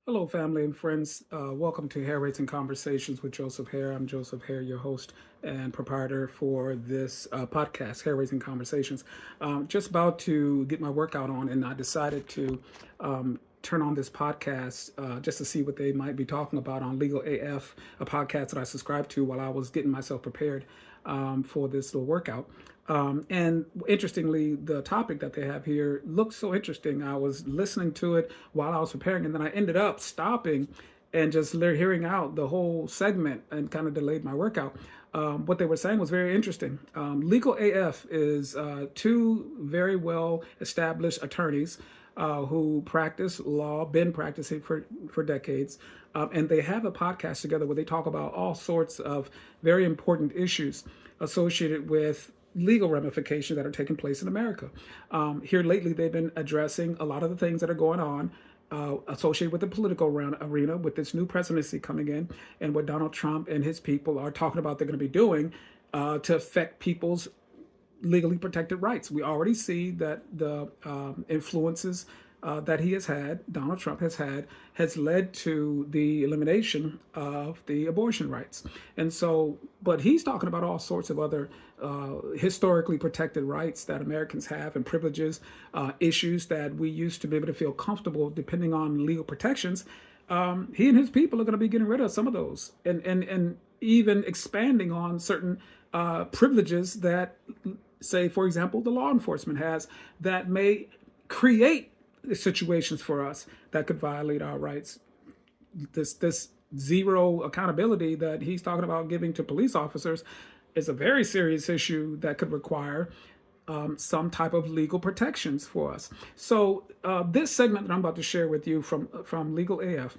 Hello, family and friends. Welcome to Hair Raising Conversations with Joseph Hare. I'm Joseph Hare, your host and proprietor for this podcast, Hair Raising Conversations. Just about to get my workout on, and I decided to turn on this podcast just to see what they might be talking about on Legal AF, a podcast that I subscribed to while I was getting myself prepared for this little workout. And interestingly, the topic that they have here looks so interesting. I was listening to it while I was preparing, and then I ended up stopping and just hearing out the whole segment and kind of delayed my workout. What they were saying was very interesting. Legal AF is two very well established attorneys who practice law, been practicing for decades. And they have a podcast together where they talk about all sorts of very important issues associated with legal ramifications that are taking place in America. Here lately, they've been addressing a lot of the things that are going on associated with the political arena with this new presidency coming in and what Donald Trump and his people are talking about they're going to be doing to affect people's legally protected rights. We already see that the influences that he has had, Donald Trump has led to the elimination of the abortion rights. And so, but he's talking about all sorts of other historically protected rights that Americans have and privileges, issues that we used to be able to feel comfortable depending on legal protections. He and his people are going to be getting rid of some of those and even expanding on certain privileges that, say, for example, the law enforcement has that may create situations for us that could violate our rights. This zero accountability that he's talking about giving to police officers is a very serious issue that could require some type of legal protections for us. So this segment that I'm about to share with you from Legal AF,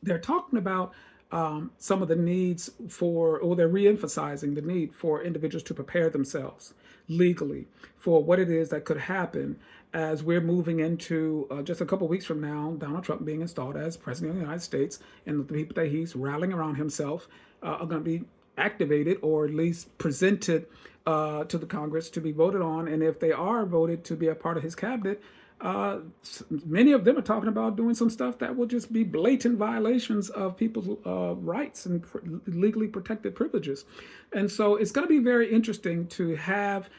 they're talking about some of the needs or they're reemphasizing the need for individuals to prepare themselves legally for what it is that could happen as we're moving into just a couple weeks from now, Donald Trump being installed as president of the United States, and the people that he's rallying around himself are going to be activated or at least presented to the Congress to be voted on. And if they are voted to be a part of his cabinet, many of them are talking about doing some stuff that will just be blatant violations of people's rights and legally protected privileges. And so it's going to be very interesting to have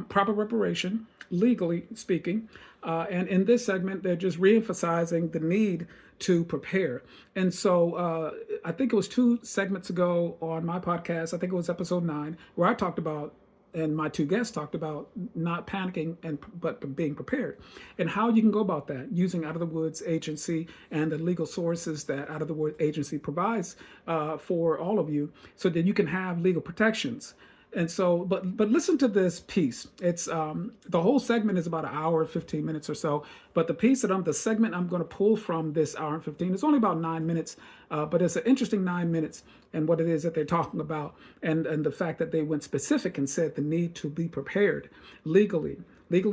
proper reparation, legally speaking. And in this segment, they're just reemphasizing the need to prepare. And so I think it was two segments ago on my podcast, I think it was episode 9, where I talked about and my two guests talked about not panicking but being prepared and how you can go about that using Out of the Woods Agency and the legal sources that Out of the Woods Agency provides for all of you so that you can have legal protections. And so, but listen to this piece. It's the whole segment is about an hour, 15 minutes or so. But the segment I'm going to pull from this hour and 15, it's only about 9 minutes, but it's an interesting 9 minutes and what it is that they're talking about, and the fact that they went specific and said the need to be prepared legally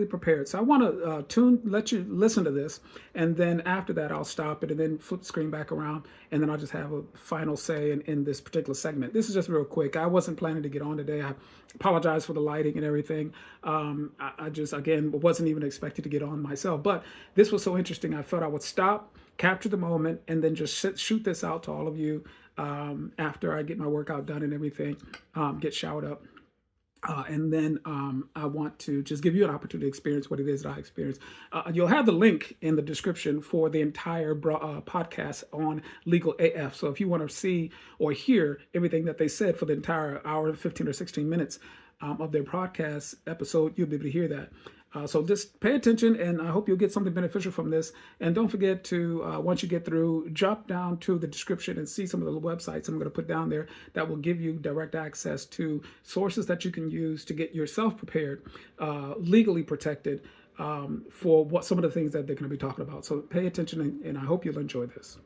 prepared. So I want to let you listen to this, and then after that I'll stop it and then flip the screen back around, and then I'll just have a final say in this particular segment. This is just real quick. I wasn't planning to get on today. I apologize for the lighting and everything. I just, again, wasn't even expected to get on myself, but this was so interesting. I thought I would stop, capture the moment, and then just shoot this out to all of you after I get my workout done and everything, get showered up. And then I want to just give you an opportunity to experience what it is that I experienced. You'll have the link in the description for the entire podcast on Legal AF. So if you want to see or hear everything that they said for the entire hour, 15 or 16 minutes of their podcast episode, you'll be able to hear that. So just pay attention, and I hope you'll get something beneficial from this. And don't forget to, once you get through, drop down to the description and see some of the websites I'm going to put down there that will give you direct access to sources that you can use to get yourself prepared, legally protected for some of the things that they're going to be talking about. So pay attention, and I hope you'll enjoy this.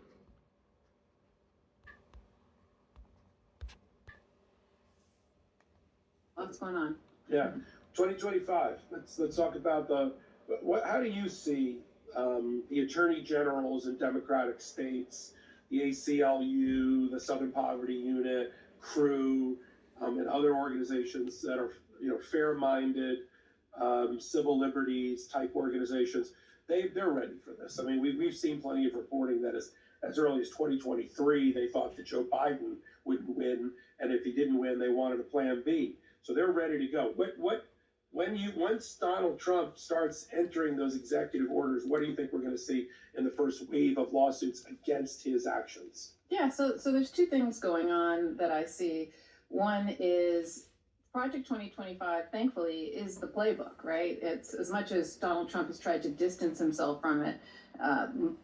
What's going on? Yeah, 2025. Let's talk about how do you see the attorney generals in Democratic states, the ACLU, the Southern Poverty Unit, CREW, and other organizations that are fair-minded, civil liberties type organizations they're ready for this. I mean, we've seen plenty of reporting that as early as 2023, they thought that Joe Biden wouldn't win, and if he didn't win, they wanted a plan B. So they're ready to go. Once Donald Trump starts entering those executive orders, what do you think we're going to see in the first wave of lawsuits against his actions? Yeah, so there's two things going on that I see. One is Project 2025, thankfully, is the playbook, right? It's as much as Donald Trump has tried to distance himself from it,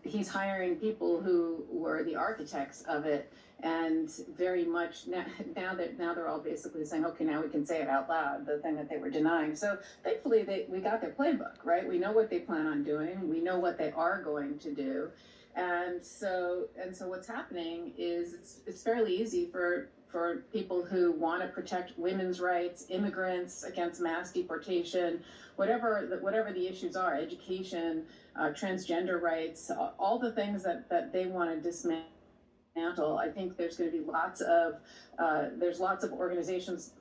he's hiring people who were the architects of it, and very much now they're all basically saying, okay, now we can say it out loud, the thing that they were denying. So thankfully, we got their playbook, right? We know what they plan on doing. We know what they are going to do. And so what's happening is it's fairly easy for people who want to protect women's rights, immigrants against mass deportation, whatever the issues are, education, transgender rights, all the things that they want to dismantle. I think there's going to be lots of organizations,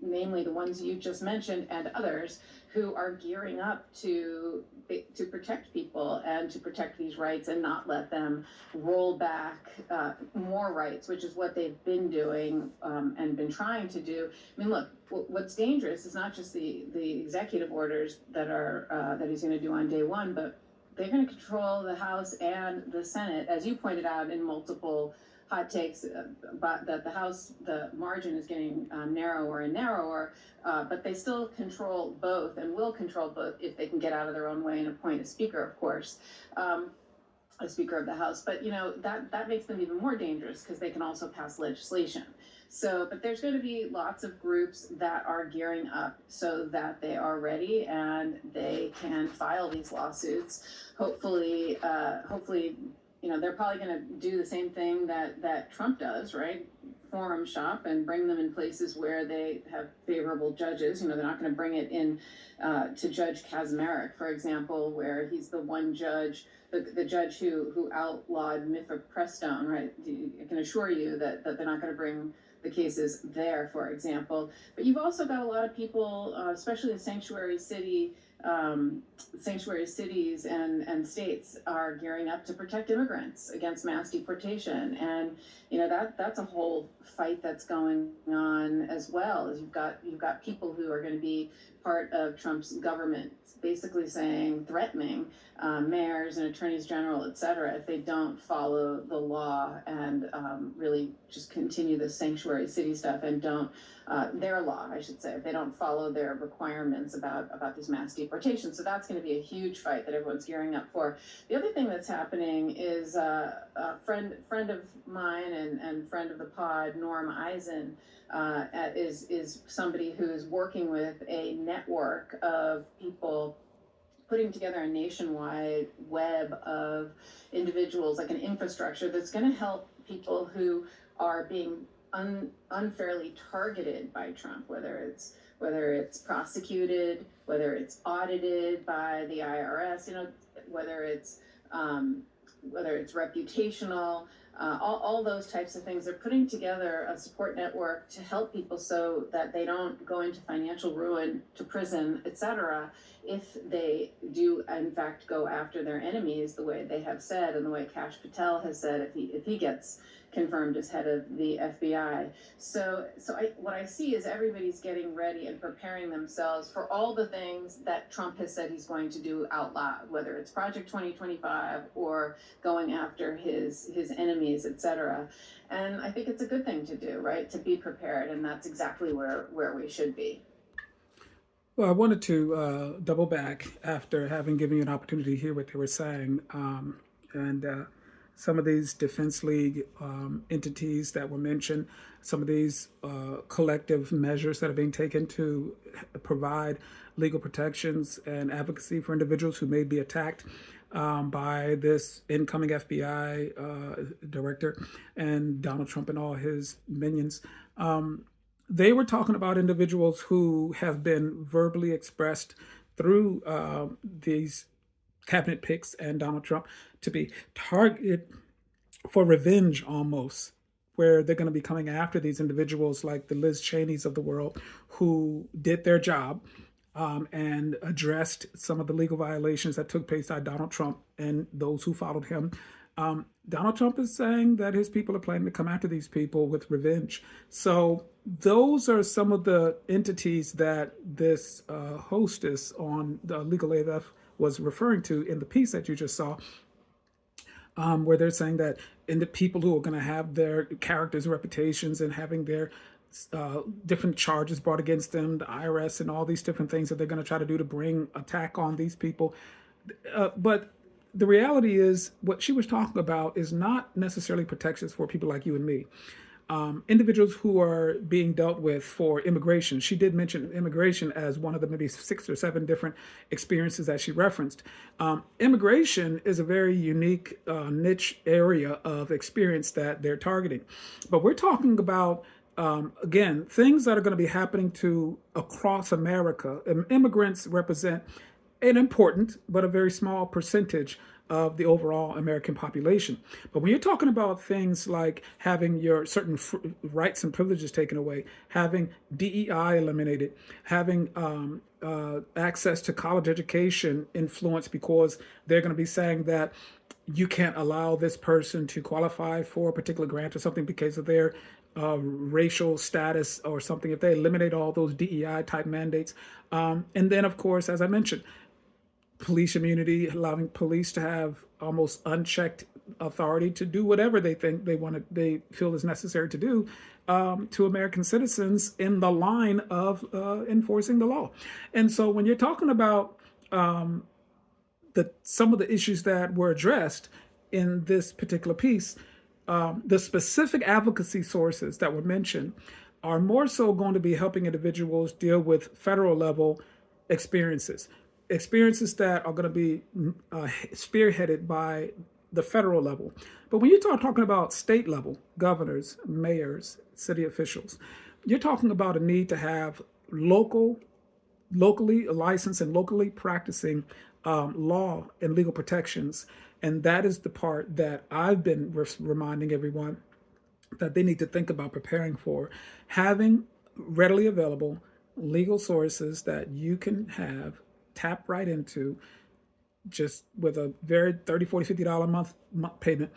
namely the ones you just mentioned and others, who are gearing up to protect people and to protect these rights and not let them roll back more rights, which is what they've been doing and been trying to do. I mean, look, what's dangerous is not just the executive orders that he's going to do on day one, but they're going to control the House and the Senate, as you pointed out in multiple hot takes, but that the House, the margin is getting narrower and narrower, but they still control both and will control both if they can get out of their own way and appoint a speaker, of course, a speaker of the House. But that makes them even more dangerous because they can also pass legislation. So, but there's going to be lots of groups that are gearing up so that they are ready and they can file these lawsuits. Hopefully, they're probably going to do the same thing that Trump does, right? Forum shop and bring them in places where they have favorable judges. They're not going to bring it in to Judge Kaczmarek, for example, where he's the one judge, the judge who outlawed mifepristone, right? I can assure you that they're not going to bring the cases there, for example. But you've also got a lot of people, especially the sanctuary cities and states are gearing up to protect immigrants against mass deportation. And that's a whole fight that's going on as well. As you've got people who are going to be part of Trump's government basically threatening mayors and attorneys general, et cetera, if they don't follow the law and really just continue the sanctuary city stuff and don't their law, I should say, if they don't follow their requirements about these mass deportations. So that's going to be a huge fight that everyone's gearing up for. The other thing that's happening is a friend of mine and friend of the pod, Norm Eisen, is somebody who is working with a network of people putting together a nationwide web of individuals, like an infrastructure that's going to help people who are being unfairly targeted by Trump, whether it's prosecuted, whether it's audited by the IRS, whether it's reputational, all those types of things. They're putting together a support network to help people so that they don't go into financial ruin, to prison, etc., if they do in fact go after their enemies the way they have said and the way Kash Patel has said if he gets confirmed as head of the FBI. So what I see is everybody's getting ready and preparing themselves for all the things that Trump has said he's going to do out loud, whether it's Project 2025 or going after his enemies, etc. And I think it's a good thing to do, right? To be prepared, and that's exactly where we should be. Well, I wanted to double back after having given you an opportunity to hear what they were saying. And some of these Defense League entities that were mentioned, some of these collective measures that are being taken to provide legal protections and advocacy for individuals who may be attacked by this incoming FBI director and Donald Trump and all his minions. They were talking about individuals who have been verbally expressed through these cabinet picks and Donald Trump to be targeted for revenge almost, where they're going to be coming after these individuals like the Liz Cheneys of the world who did their job and addressed some of the legal violations that took place by Donald Trump and those who followed him. Donald Trump is saying that his people are planning to come after these people with revenge. So those are some of the entities that this hostess on the Legal AF was referring to in the piece that you just saw, where they're saying that in the people who are going to have their characters, reputations, and having their different charges brought against them, the IRS, and all these different things that they're going to try to do to bring attack on these people. But the reality is, what she was talking about is not necessarily protections for people like you and me. Individuals who are being dealt with for immigration. She did mention immigration as one of the maybe 6 or 7 different experiences that she referenced. Immigration is a very unique niche area of experience that they're targeting. But we're talking about, again, things that are going to be happening to across America. Immigrants represent an important but a very small percentage of the overall American population. But when you're talking about things like having your certain rights and privileges taken away, having DEI eliminated, having access to college education influenced because they're going to be saying that you can't allow this person to qualify for a particular grant or something because of their racial status or something, if they eliminate all those DEI type mandates. And then, of course, as I mentioned, police immunity, allowing police to have almost unchecked authority to do whatever they think they feel is necessary to do to American citizens in the line of enforcing the law. And so when you're talking about some of the issues that were addressed in this particular piece, the specific advocacy sources that were mentioned are more so going to be helping individuals deal with federal level experiences that are going to be spearheaded by the federal level. But when you start talking about state level, governors, mayors, city officials, you're talking about a need to have locally licensed and locally practicing law and legal protections. And that is the part that I've been reminding everyone that they need to think about preparing for. Having readily available legal sources that you can tap right into just with a very $30, $40, $50 a month payment.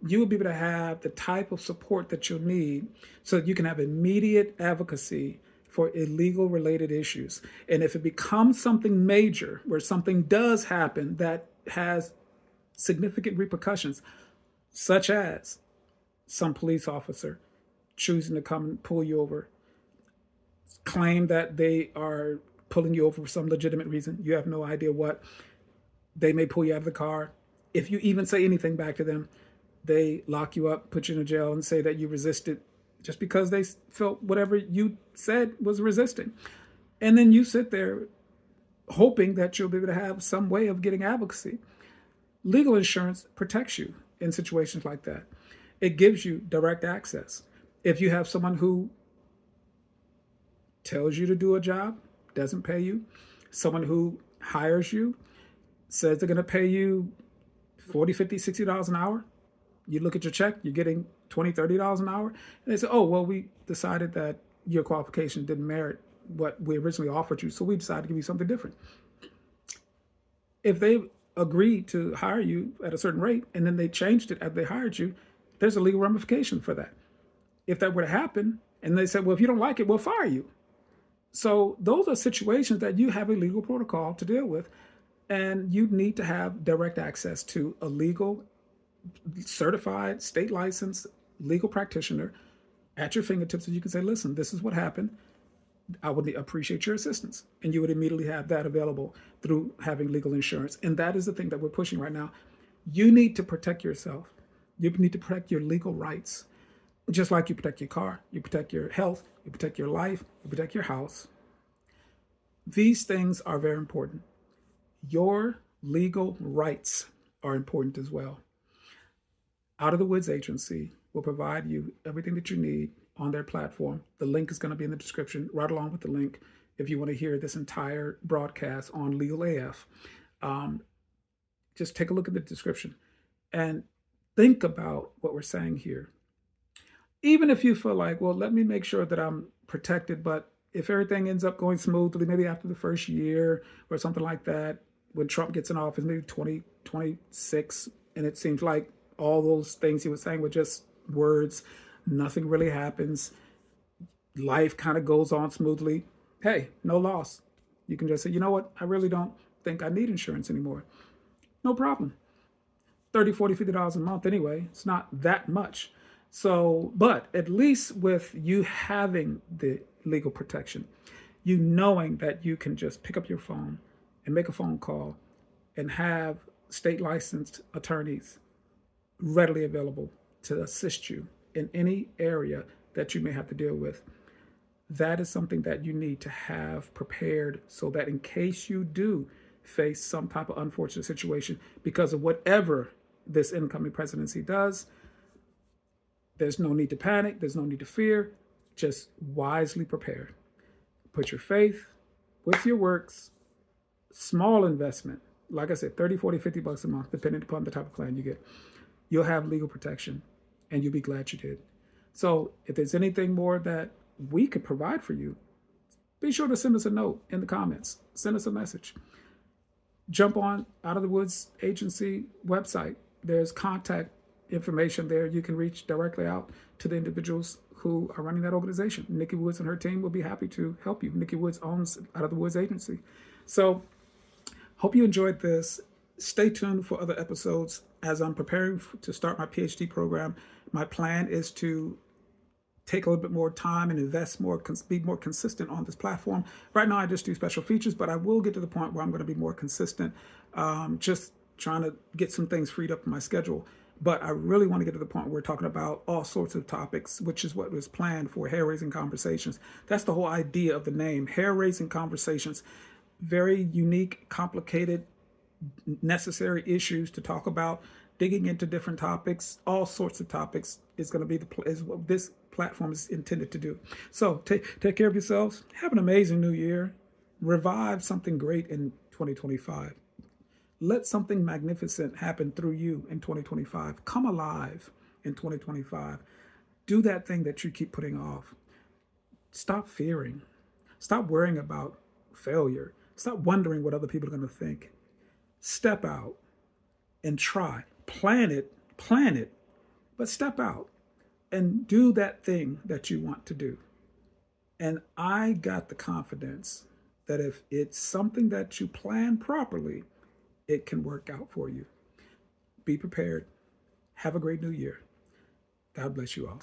You will be able to have the type of support that you'll need so that you can have immediate advocacy for illegal related issues. And if it becomes something major, where something does happen that has significant repercussions, such as some police officer choosing to come and pull you over, claim that they are pulling you over for some legitimate reason, you have no idea what, they may pull you out of the car. If you even say anything back to them, they lock you up, put you in a jail, and say that you resisted just because they felt whatever you said was resisting. And then you sit there hoping that you'll be able to have some way of getting advocacy. Legal insurance protects you in situations like that. It gives you direct access. If you have someone who tells you to do a job, doesn't pay you, someone who hires you, says they're going to pay you $40, $50, $60 an hour, you look at your check, you're getting $20, $30 an hour, and they say, oh, well, we decided that your qualification didn't merit what we originally offered you, so we decided to give you something different. If they agreed to hire you at a certain rate and then they changed it after they hired you, there's a legal ramification for that. If that were to happen and they said, well, if you don't like it, we'll fire you. So those are situations that you have a legal protocol to deal with, and you need to have direct access to a legal, certified, state licensed legal practitioner at your fingertips, so you can say, listen, this is what happened. I would appreciate your assistance. And you would immediately have that available through having legal insurance. And that is the thing that we're pushing right now. You need to protect yourself. You need to protect your legal rights. Just like you protect your car, you protect your health, you protect your life, you protect your house. These things are very important. Your legal rights are important as well. Out of the Woods Agency will provide you everything that you need on their platform. The link is going to be in the description, right along with the link if you want to hear this entire broadcast on Legal AF. Just take a look at the description and think about what we're saying here. Even if you feel like, well, let me make sure that I'm protected, but if everything ends up going smoothly, maybe after the first year or something like that, when Trump gets in office, maybe 2026, and it seems like all those things he was saying were just words, nothing really happens, life kind of goes on smoothly, hey, no loss. You can just say, you know what, I really don't think I need insurance anymore. No problem. $30, $40, $50 a month anyway. It's not that much. So, but at least with you having the legal protection, you knowing that you can just pick up your phone and make a phone call and have state licensed attorneys readily available to assist you in any area that you may have to deal with. That is something that you need to have prepared so that in case you do face some type of unfortunate situation because of whatever this incoming presidency does, there's no need to panic. There's no need to fear. Just wisely prepare. Put your faith with your works. Small investment. Like I said, 30, 40, 50 bucks a month, depending upon the type of plan you get. You'll have legal protection and you'll be glad you did. So if there's anything more that we could provide for you, be sure to send us a note in the comments. Send us a message. Jump on Out of the Woods Agency website. There's contact information there. You can reach directly out to the individuals who are running that organization. Nikki Woods and her team will be happy to help you. Nikki Woods owns Out of the Woods Agency. So hope you enjoyed this. Stay tuned for other episodes as I'm preparing to start my PhD program. My plan is to take a little bit more time and invest more, be more consistent on this platform. Right now, I just do special features, but I will get to the point where I'm going to be more consistent, just trying to get some things freed up in my schedule. But I really want to get to the point where we're talking about all sorts of topics, which is what was planned for Hair-Raising Conversations. That's the whole idea of the name, Hair-Raising Conversations. Very unique, complicated, necessary issues to talk about, digging into different topics, all sorts of topics is going to be is what this platform is intended to do. So take care of yourselves. Have an amazing new year. Revive something great in 2025. Let something magnificent happen through you in 2025. Come alive in 2025. Do that thing that you keep putting off. Stop fearing. Stop worrying about failure. Stop wondering what other people are going to think. Step out and try. Plan it, but step out and do that thing that you want to do. And I got the confidence that if it's something that you plan properly, it can work out for you. Be prepared. Have a great new year. God bless you all.